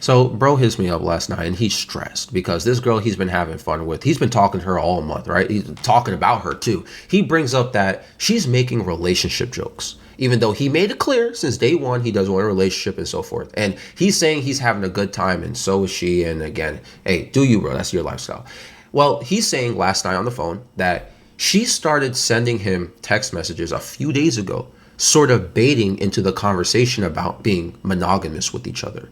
So, bro hits me up last night and he's stressed because this girl he's been having fun with, he's been talking to her all month, right? He's talking about her too. He brings up that she's making relationship jokes, even though he made it clear since day one he doesn't want a relationship and so forth. And he's saying he's having a good time and so is she. And again, hey, do you, bro? That's your lifestyle. Well, he's saying last night on the phone that she started sending him text messages a few days ago, sort of baiting into the conversation about being monogamous with each other.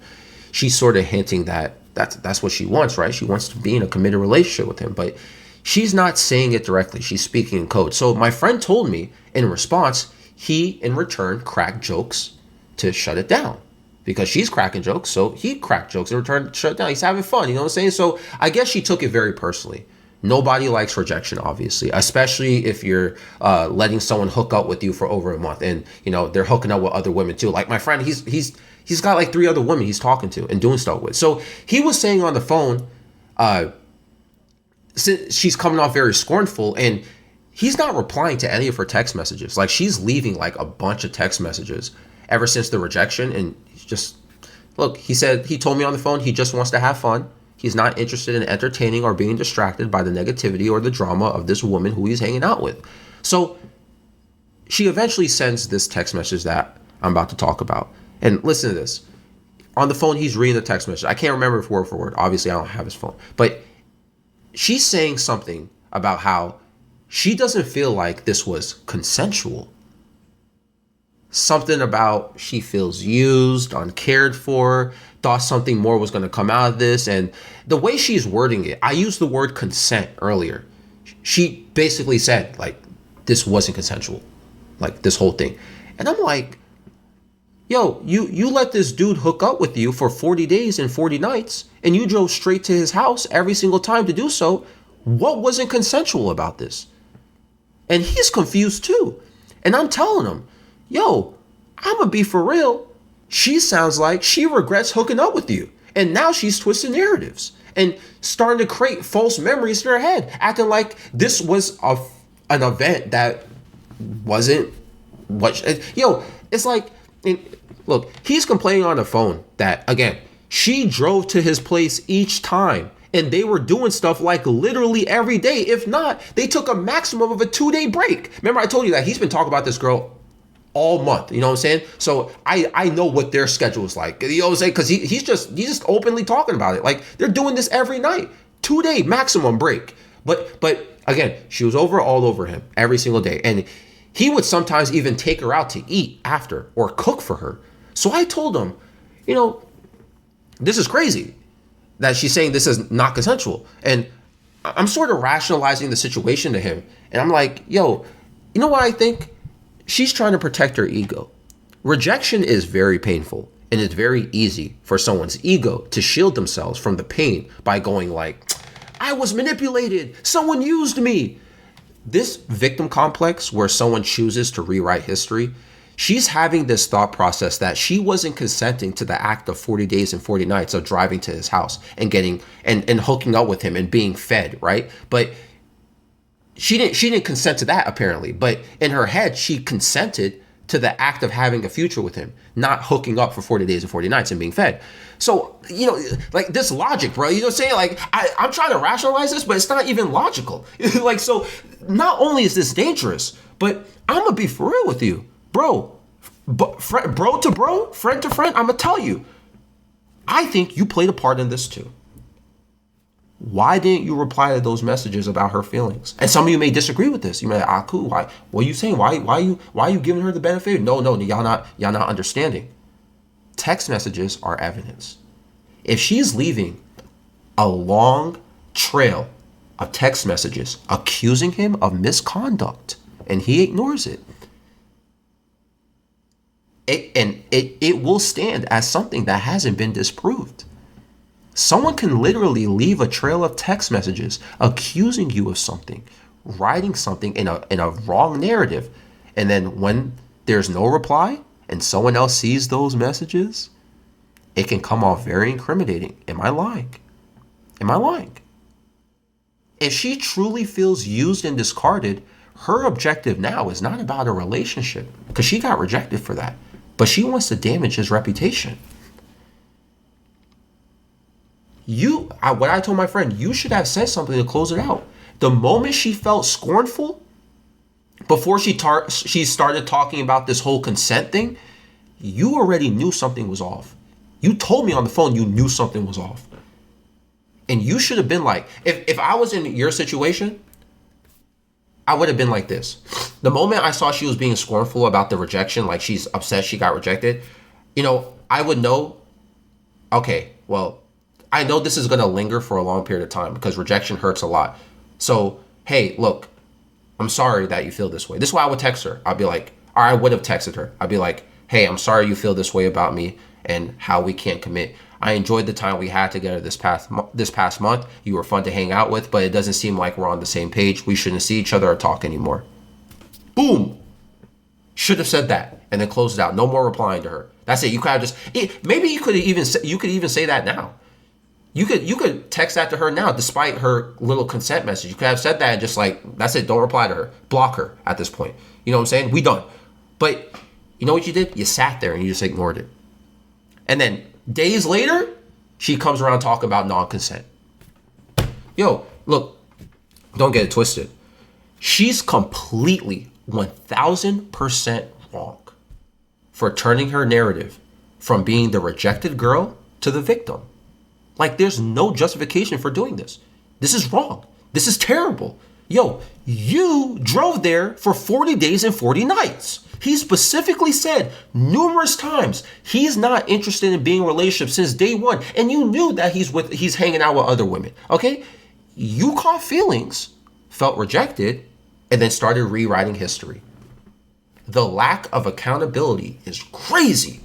She's sort of hinting that that's what she wants, right? She wants to be in a committed relationship with him, but she's not saying it directly. She's speaking in code. So my friend told me in response, he in return cracked jokes to shut it down because she's cracking jokes. So he cracked jokes in return to shut it down. He's having fun, you know what I'm saying? So I guess she took it very personally. Nobody likes rejection, obviously, especially if you're letting someone hook up with you for over a month and, you know, they're hooking up with other women too. Like my friend, he's got like 3 other women he's talking to and doing stuff with. So he was saying on the phone, she's coming off very scornful and he's not replying to any of her text messages. Like she's leaving like a bunch of text messages ever since the rejection. And he's just, look, he told me on the phone, he just wants to have fun. He's not interested in entertaining or being distracted by the negativity or the drama of this woman who he's hanging out with. So she eventually sends this text message that I'm about to talk about. And listen to this. On the phone, he's reading the text message. I can't remember if word for word. Obviously, I don't have his phone. But she's saying something about how she doesn't feel like this was consensual. Something about she feels used, uncared for, thought something more was going to come out of this. And the way she's wording it, I used the word consent earlier. She basically said, like, this wasn't consensual, like this whole thing. And I'm like, yo, you let this dude hook up with you for 40 days and 40 nights, and you drove straight to his house every single time to do so. What wasn't consensual about this? And he's confused too. And I'm telling him, yo, I'm gonna be for real. She sounds like she regrets hooking up with you. And now she's twisting narratives and starting to create false memories in her head, acting like this was an event that wasn't what, it's like, look, he's complaining on the phone that, again, she drove to his place each time and they were doing stuff like literally every day. If not, they took a maximum of a 2-day break. Remember, I told you that he's been talking about this girl all month, you know what I'm saying? So I know what their schedule is like, you know what I'm saying? Because he's just openly talking about it. Like they're doing this every night, 2-day maximum break. But again, she was all over him every single day. And he would sometimes even take her out to eat after or cook for her. So I told him, this is crazy that she's saying this is not consensual. And I'm sort of rationalizing the situation to him. And I'm like, yo, you know what I think? She's trying to protect her ego. Rejection is very painful, and it's very easy for someone's ego to shield themselves from the pain by going like, I was manipulated, someone used me. This victim complex where someone chooses to rewrite history, she's having this thought process that she wasn't consenting to the act of 40 days and 40 nights of driving to his house and getting and hooking up with him and being fed, right? But she didn't consent to that apparently, but in her head, she consented to the act of having a future with him, not hooking up for 40 days and 40 nights and being fed. So, like this logic, bro, you know what I'm saying? Like I'm trying to rationalize this, but it's not even logical. Like, so not only is this dangerous, but I'm gonna be for real with you, bro, bro to bro, friend to friend. I'm gonna tell you, I think you played a part in this too. Why didn't you reply to those messages about her feelings? And some of you may disagree with this. You may like, cool. Why? What are you saying? Why are you giving her the benefit? No, y'all not understanding. Text messages are evidence. If she's leaving a long trail of text messages accusing him of misconduct and he ignores it, it will stand as something that hasn't been disproved. Someone can literally leave a trail of text messages accusing you of something, writing something in a wrong narrative. And then when there's no reply and someone else sees those messages, it can come off very incriminating. Am I lying? If she truly feels used and discarded, her objective now is not about a relationship because she got rejected for that, but she wants to damage his reputation. What I told my friend, you should have said something to close it out. The moment she felt scornful, before she started talking about this whole consent thing, you already knew something was off. You told me on the phone you knew something was off. And you should have been like, if I was in your situation, I would have been like this. The moment I saw she was being scornful about the rejection, like she's upset she got rejected, I would know, okay, well, I know this is going to linger for a long period of time because rejection hurts a lot. So, hey, look, I'm sorry that you feel this way. This is why I would text her. I'd be like, or I would have texted her. I'd be like, hey, I'm sorry you feel this way about me and how we can't commit. I enjoyed the time we had together this past month. You were fun to hang out with, but it doesn't seem like we're on the same page. We shouldn't see each other or talk anymore. Boom. Should have said that and then closed it out. No more replying to her. That's it. You could have just, maybe you could even say that now. You could text that to her now, despite her little consent message. You could have said that and just like, that's it. Don't reply to her. Block her at this point. You know what I'm saying? We done. But you know what you did? You sat there and you just ignored it. And then days later, she comes around talking about non-consent. Yo, look, don't get it twisted. She's completely 1000% wrong for turning her narrative from being the rejected girl to the victim. Like, there's no justification for doing this. This is wrong. This is terrible. Yo, you drove there for 40 days and 40 nights. He specifically said numerous times he's not interested in being in a relationship since day one. And you knew that he's hanging out with other women. Okay? You caught feelings, felt rejected, and then started rewriting history. The lack of accountability is crazy.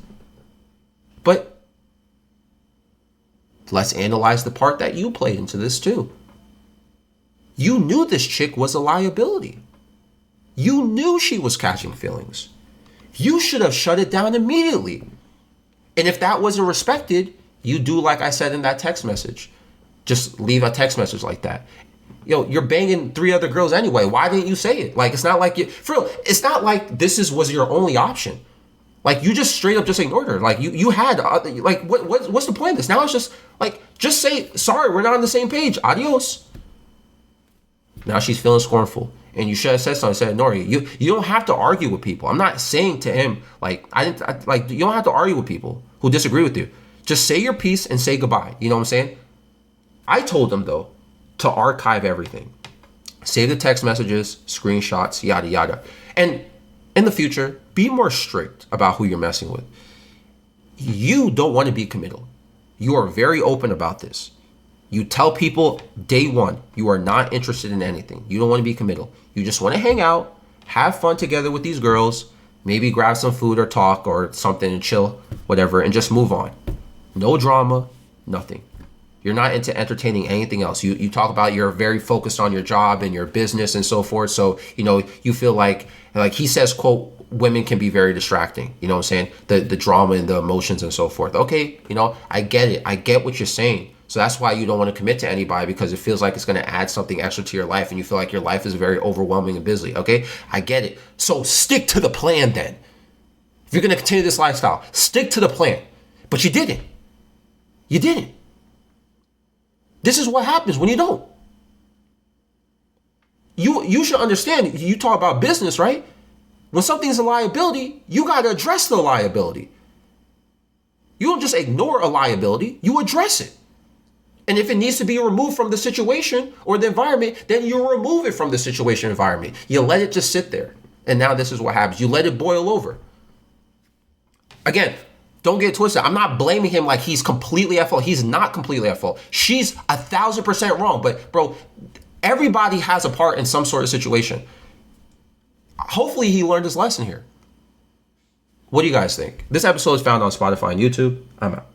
But let's analyze the part that you played into this too. You knew this chick was a liability. You knew she was catching feelings. You should have shut it down immediately. And if that wasn't respected, you do like I said in that text message. Just leave a text message like that. Yo, you're banging 3 other girls anyway. Why didn't you say it? Like, it's not like for real, it's not like was your only option. Like, you just straight up just ignored her. Like, you had, like, what's the point of this? Now it's just, like, just say, sorry, we're not on the same page. Adios. Now she's feeling scornful. And you should have said something. Said, Nori, you don't have to argue with people. I'm not saying to him, like, you don't have to argue with people who disagree with you. Just say your piece and say goodbye. You know what I'm saying? I told him, though, to archive everything. Save the text messages, screenshots, yada, yada. And in the future, be more strict about who you're messing with. You don't want to be committal. You are very open about this. You tell people day one, you are not interested in anything. You don't want to be committal. You just want to hang out, have fun together with these girls, maybe grab some food or talk or something and chill, whatever, and just move on. No drama, nothing. You're not into entertaining anything else. You talk about you're very focused on your job and your business and so forth. So, you feel like he says, quote, women can be very distracting. You know what I'm saying? The drama and the emotions and so forth. Okay, I get it. I get what you're saying. So that's why you don't want to commit to anybody, because it feels like it's going to add something extra to your life and you feel like your life is very overwhelming and busy. Okay, I get it. So stick to the plan then. If you're going to continue this lifestyle, stick to the plan. But you didn't. You didn't. This is what happens when you don't. You should understand, you talk about business, right? When something's a liability, you got to address the liability. You don't just ignore a liability, you address it. And if it needs to be removed from the situation or the environment, then you remove it from the situation environment. You let it just sit there. And now this is what happens. You let it boil over. Again, don't get twisted. I'm not blaming him like he's completely at fault. He's not completely at fault. She's 1000% wrong. But bro, everybody has a part in some sort of situation. Hopefully he learned his lesson here. What do you guys think? This episode is found on Spotify and YouTube. I'm out.